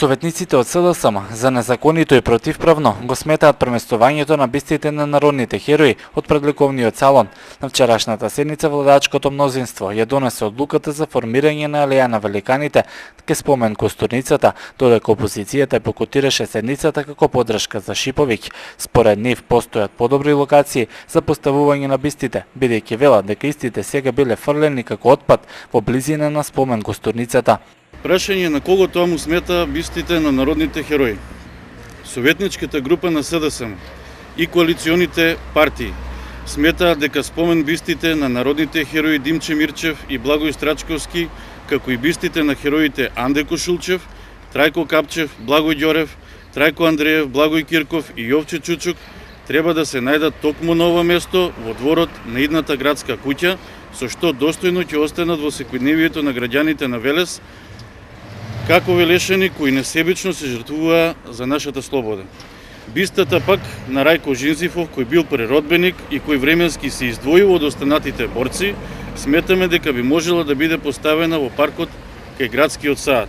Советниците од СДСМ за незаконито и противправно го сметаат преместувањето на бистите на народните херои од предликовниот салон. На вчерашната седница владачкото мнозинство ја донесе одлуката за формирање на алеја на великаните ке спомен Костурницата, додека опозицијата покутираше седницата како поддршка за Шиповиќ. Според нив постојат подобри локации за поставување на бистите, бидејќи велат дека истите сега биле фрлени како отпад во близина на спомен Костурницата. Прашање на кого тоа му смета бистите на народните херои. Советничката група на СДСМ и коалиционите партии сметаат дека спомен бистите на народните херои Димче Мирчев и Благој Страчковски, како и бистите на хероите Анде Кошулчев, Трајко Капчев, Благој Ѓорев, Трајко Андреев, Благој Кирков и Јовче Чучук треба да се најдат токму на ова место во дворот на идната градска куќа, со што достојно ќе останат во секојдневието на граѓаните на Велес, како велешани кои несебично се жртвуваа за нашата слобода. Бистата пак на Рајко Жинзифов, кој бил преродбеник и кој временски се издвоил од останатите борци, сметаме дека би можела да биде поставена во паркот кај градскиот сад.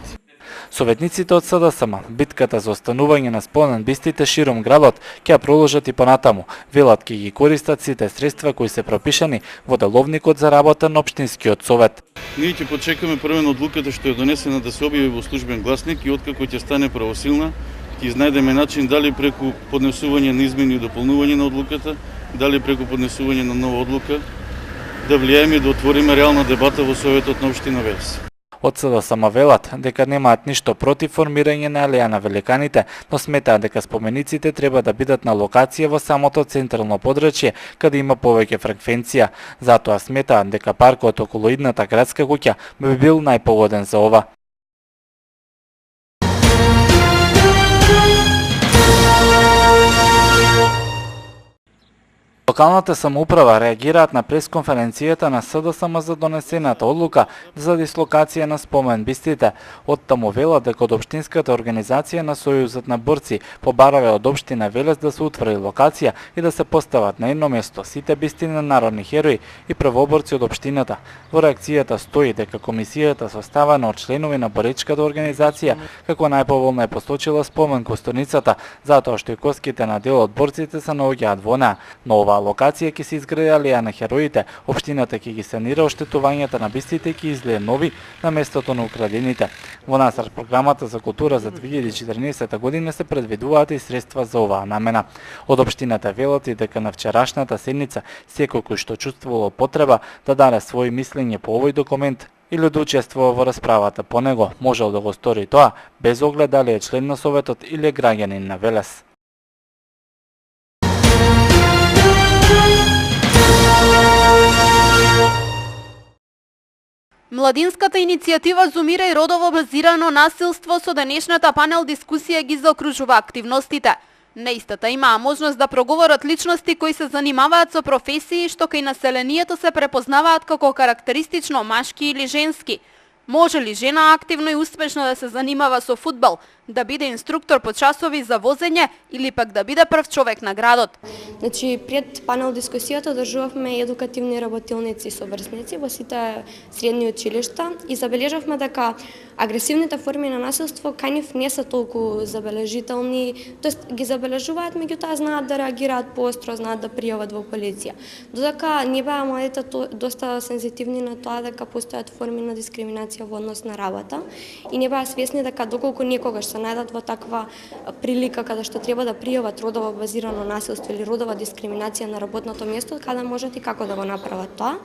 Советниците од СДСМ битката за останување на спомен бистите широм градот ќе ја продолжат и понатаму. Велат ќе ги користат сите средства кои се пропишани во деловникот за работа на општинскиот совет. Ние ќе почекаме првен одлуката што е донесена да се објави во службен гласник и откако ќе стане правосилна, ќе изнајдеме начин дали преку поднесување на измени и дополнување на одлуката, дали преку поднесување на нова одлука, да влијаеме и да отвориме реална дебата во Советот на општина Велес. Од СДСМ велат дека немаат ништо против формирање на алеја на великаните, но сметаат дека спомениците треба да бидат на локација во самото централно подрачје, каде има повеќе фреквенција. Затоа сметаат дека паркот околу идната градска куќа би бил најпогоден за ова. Локалната самоуправа реагираат на пресконференцијата на СДСМ за донесената одлука за дислокација на спомен бистите. Оттаму велат дека од општинската организација на Сојузот на борци побараве од општина Велес да се утврди локација и да се постават на едно место сите бисти на народни херои и првоборци од општината. Во реакцијата стои дека комисијата составена од членови на боречката организација како најповолна е посочила спомен Костурницата, затоа што и коските на дел од борците се наоѓаат во неа. Но оваа локација ќе се изгради алеја на хероите, општината ќе ги санира оштетувањата на бистите и ќе излее нови на местото на украдените. Во насар програмата за култура за 2014 година се предвидуваат и средства за оваа намена. Од општината велат и дека на вчерашната седница секој кој што чувствувал потреба да даде свој мислење по овој документ или да учествува во расправата по него, можел да го стори тоа без оглед дали е член на Советот или е граѓанин на Велес. Младинската иницијатива зумира и родово базирано насилство со денешната панел дискусија ги заокружува активностите. На истата имаа можност да проговорат личности кои се занимаваат со професии што кај населението се препознаваат како карактеристично машки или женски. Може ли жена активно и успешно да се занимава со фудбал, да биде инструктор по часови за возење или пак да биде прв човек на градот? Значи, пред панел дискусијата одржувавме едукативни работилници со врсници во сите средни училишта и забележавме дека агресивните форми на насилство кај нив не се толку забележителни, тоест ги забележуваат, меѓутоа знаат да реагираат поостро, знаат да пријават во полиција. Додека не беа младите доста сензитивни на тоа дека постојат форми на дискриминација во однос на работа и не беа свесни дека доколку некогаш се најдат во таква прилика каде што треба да пријават родово базирано насилство или родова дискриминација на работното место, каде можат и како да го направат тоа.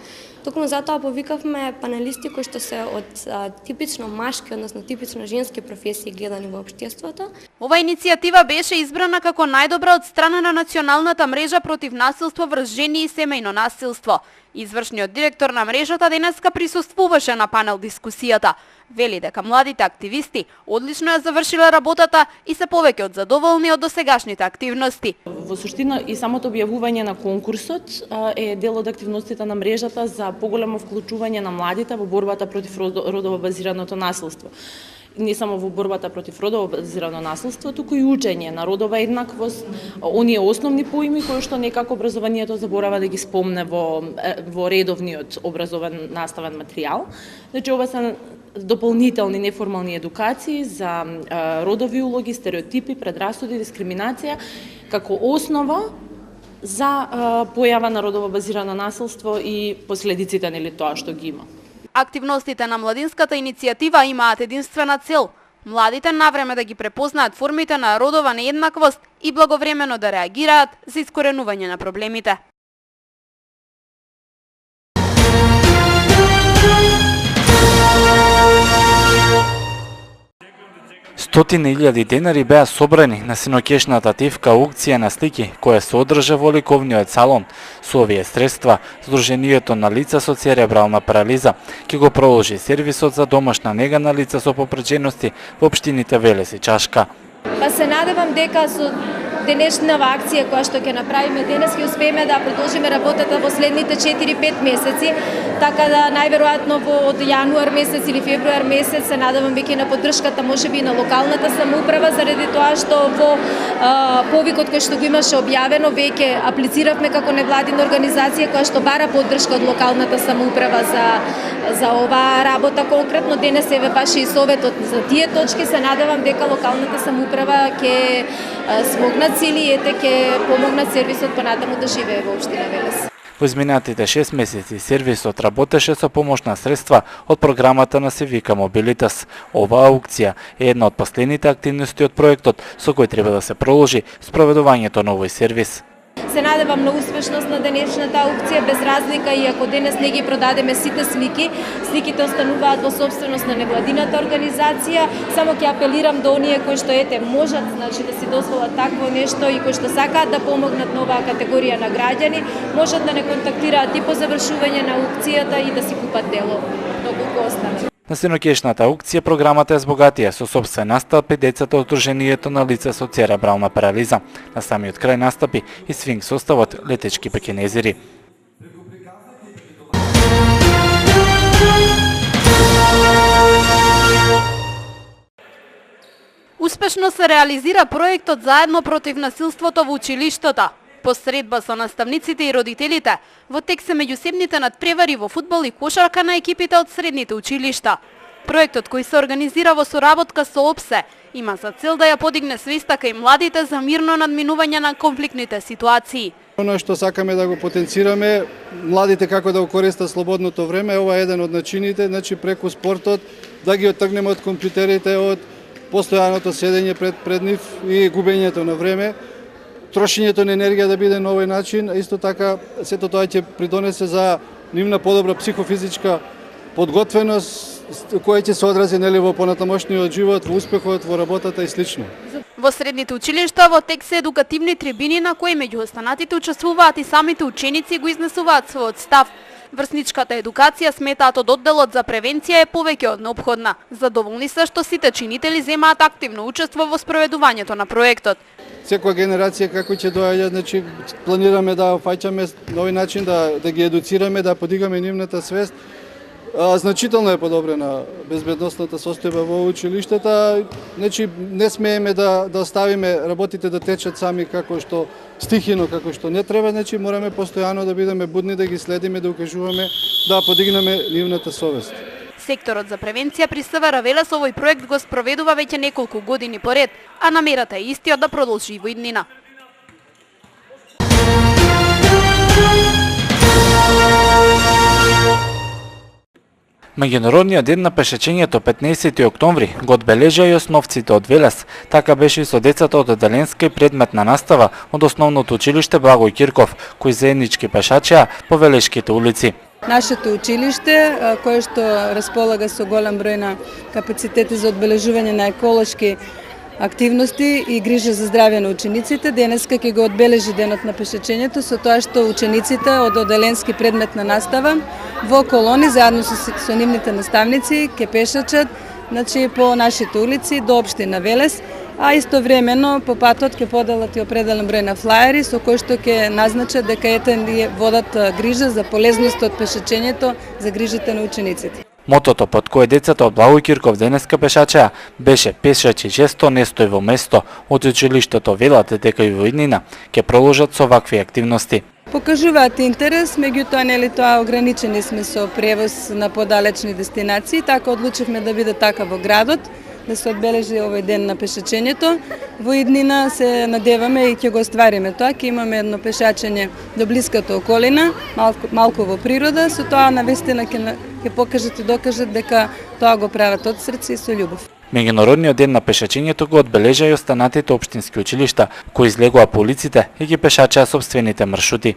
Токму затоа повикавме панелисти кои што се од типично машки, односно типично женски професии гледани во општеството. Ова иницијатива беше избрана како најдобра од страна на Националната мрежа против насилство врз жени и семејно насилство. Извршниот директор на мрежата денеска присуствуваше на панел дискусијата. Вели дека младите активисти одлично ја завршиле работата и се повеќе од задоволни од досегашните активности. Во суштина и самото објавување на конкурсот е дел од активностите на мрежата за поголемо вклучување на младите во борбата против родово базираното насилство. не само во борбата против родово базирано насилство, туку и учење на родова еднаквост, оние основни поими кои што некако образованието заборава да ги спомне во редовниот образован наставен материјал. Значи, ова се дополнителни неформални едукации за родови улоги, стереотипи, предрасуди, дискриминација, како основа за појава на родово базирано насилство и последиците нели тоа што ги има. Активностите на младинската иницијатива имаат единствена цел – младите навреме да ги препознаат формите на родова нееднаквост и благовремено да реагираат за искоренување на проблемите. Стотини илјади денари беа собрани на синоќешната тивка аукција на слики која се одржа во ликовниот салон. Со овие средства, Сдруженијето на лица со церебрална парализа ќе го продолжи сервисот за домашна нега на лица со попречености во општините Велес и Чашка. Па се надевам дека со денешнава акција која што ќе направиме денес ќе успееме да продолжиме работата во следните 4-5 месеци, така да најверојатно од јануар месец или февруар месец се надевам веќе на поддршката можеби на локалната самоуправа, заради тоа што во повикот кој што го имаше објавено веќе аплициравме како невладина организација која што бара поддршка од локалната самоуправа за оваа работа. Конкретно денес еве баш и советот за тие точки, се надевам дека локалната самоуправа ќе смогнат сили и ќе помогнат сервисот понатаму да живее во општина Велес. Во изминатите 6 месеци сервисот работеше со помош на средства од програмата на Севика Мобилитас. Оваа аукција е една од последните активности од проектот со кој треба да се продолжи спроведувањето на овој сервис. Се надевам на успешност на денешната аукција, без разлика и ако денес не ги продадеме сите слики, сликите остануваат во собственост на невладината организација. Само ќе апелирам до оние кои што можат, значи да си дозволат такво нешто и кои што сакаат да помогнат на оваа категорија на граѓани, можат да не контактираат и по завршување на аукцијата и да си купат дело доколку остане. На синоќешната аукција програмата е збогатија со собствен настап и децата од Сдруженијето на лица со церебрална парализа. На самиот крај настапи и свинг составот Летечки пекинезери. Успешно се реализира проектот Заедно против насилството во училиштата. Посредба со наставниците и родителите, во тек се меѓусебните надпревари во фудбал и кошарка на екипите од средните училишта. Проектот кој се организира во соработка со ОПСЕ има за цел да ја подигне свеста кај младите за мирно надминување на конфликтните ситуации. Оно што сакаме да го потенцираме, младите како да го користат слободното време, ова е еден од начините, значи преку спортот, да ги отргнеме од компјутерите, од постојаното седење пред нив и губењето на време. Трошењето на енергија да биде на овој начин, исто така сето тоа ќе придонесе за нивна подобра психофизичка подготвеност, која ќе се одрази нели во понатамошниот живот, во успехот, во работата и слично. Во средните училишта во тек се едукативни трибини на кои меѓу останатите учествуваат и самите ученици и го изнесуваат својот став. Врсничката едукација сметаат од одделот за превенција е повеќе од неопходна. Задоволни се што сите чинители земаат активно учество во спроведувањето на проектот. Секоја генерација како ќе доаѓа, значи планираме да фаќаме на овој начин да ги едуцираме, да подигаме нивната свест. Значително е подобрена безбедносната состојба во училиштата. Значи не смееме да оставиме работите да течат сами како што стихино, како што не треба, значи мораме постојано да бидеме будни, да ги следиме, да укажуваме, да подигнеме нивната совест. Секторот за превенција при СВР Велес овој проект го спроведува веќе неколку години поред, а намерата е истиот да продолжи во иднина. Меѓународниот ден на пешачењето 15 октомври го одбележа и основците од Велес. Така беше и со децата од одделенска и предметна настава од основното училиште Благој Кирков, кои заеднички пешачеа по велешките улици. Нашето училиште, кое што располага со голем број на капацитети за одбележување на еколошки активности и грижа за здравје на учениците, денеска ќе го одбележи денот на пешачењето со тоа што учениците од одделенски предметна настава во колони заедно со нивните наставници ќе пешачат, значи по нашите улици до општина Велес, а истовремено по патот ќе поделат и определен број на флаери со кои што ќе назначат дека водат грижа за полезност од пешачењето за грижите на учениците. Мотото под кое децата од Благој Кирков денеска пешачеа беше пешачи жесто не стои во место. Од училиштето велат дека и во иднина ќе продолжат со вакви активности. Покажуваат интерес, меѓутоа нели тоа ограничени сме со превоз на подалечни дестинации, така одлучивме да биде така во градот, да се одбележи овој ден на пешачењето. Во иднина се надеваме и ќе го оствариме тоа, ќе имаме едно пешачење до блиската околина, малку во природа, со тоа навистина ќе покажат и докажат дека тоа го прават од срце и со љубов. Меѓународниот ден на пешачењето го одбележа и останатите општински училишта, кои излегува по улиците и ги пешачеа сопствените маршрути.